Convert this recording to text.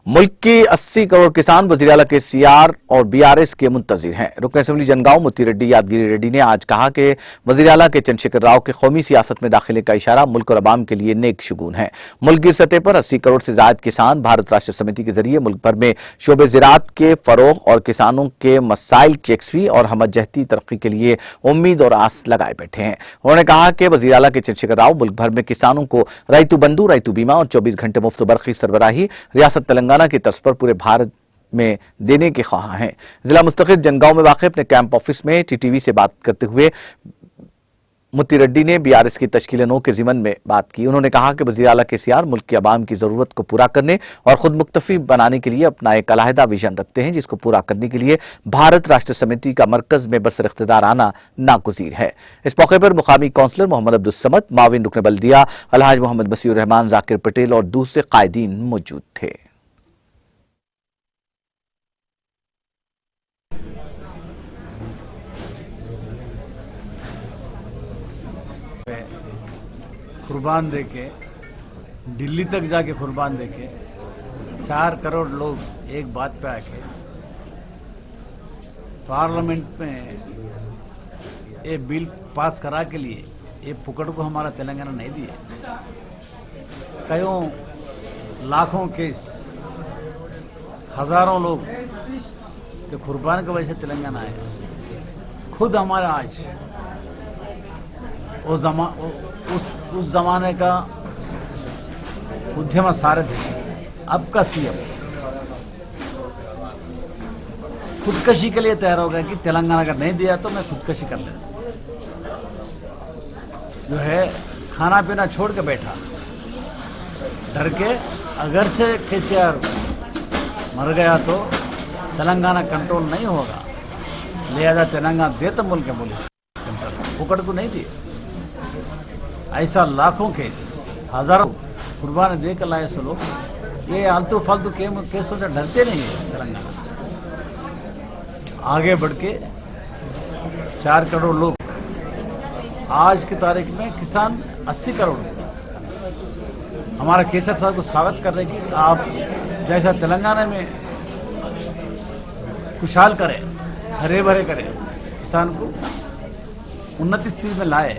मुल्क के 80 करोड़ किसान वज़ीर-ए-आला केसीआर और बीआरएस के मुंतज़िर हैं। रुकन असेंबली जनगांव मोती रेड्डी यादगिरी रेड्डी ने आज कहा कि वज़ीर-ए-आला के चंद्रशेखर राव के कौमी सियासत में दाखिले का इशारा मुल्क और अवाम के लिए नेक शुगून है। मुल्क की सतह पर 80 करोड़ से ज्यादा किसान भारत राष्ट्र समिति के जरिए मुल्क भर में शोबे ज़राअत के फरोग और किसानों के मसाइल की यकसवी और हमजहती तरक्की के लिए उम्मीद और आस लगाए बैठे हैं। उन्होंने कहा कि वज़ीर-ए-आला के चंद्रशेखर राव मुल्क भर में किसानों को रैतु बंधु, रैतु बीमा और 24 घंटे मुफ्त बरक़ी सरबराही रियासत तेलंगाना की तर्ज पर पूरे भारत में देने के ख्वाह हैं। जिला मुस्तकिल जनगांव में वाक़ अपने कैंप ऑफिस में टीटीवी से बात करते हुए मोती रेड्डी ने बीआरएस की तश्कील नौ के ज़िमन में बात की। उन्होंने कहा कि वज़ीर-ए-आला केसीआर मुल्क के अवाम की ज़रूरत को पूरा करने और खुद मुक्तफी बनाने के लिए अपना एक अलहदा विजन रखते हैं, जिसको पूरा करने के लिए भारत राष्ट्र समिति का मरकज में बरसर इख्तिदार आना नागुज़ीर है। इस मौके पर मुकामी काउंसलर मोहम्मद अब्दुल समद, माविन रुकन बल्दिया अलहाज मोहम्मद बसीर रहमान, जाकिर पटेल और दूसरे कायदीन मौजूद थे। कुर्बान देके दिल्ली तक जाके कुर्बान देके 4 करोड़ लोग एक बात पे आके पार्लियामेंट में ये बिल पास करा के लिए ये फुकड़ को हमारा तेलंगाना नहीं दिया। कईयों लाखों केस, हजारों लोग जो कुर्बान की वजह से तेलंगाना आए। खुद हमारा आज उस जमाने का उद्यम सारथी अब का सीएम खुदकशी के लिए तैयार हो गया कि तेलंगाना अगर नहीं दिया तो मैं खुदकशी कर लेता। जो है खाना पीना छोड़ के बैठा डर के, अगर से केसीआर मर गया तो तेलंगाना कंट्रोल नहीं होगा, लिहाजा तेलंगाना दे तो मुल्क फुकड़ को नहीं दिए। ऐसा लाखों केस, हजारों कुर्बानी देकर लाए सो लोग, ये आलतू फालतू केसों से डरते नहीं है। तेलंगाना आगे बढ़ के 4 करोड़ लोग, आज की तारीख में किसान 80 करोड़। हमारा केसर साहब को स्वागत कर रहे कि आप जैसा तेलंगाना में खुशहाल करें, हरे भरे करें, किसान को उन्नति स्थिति में लाए।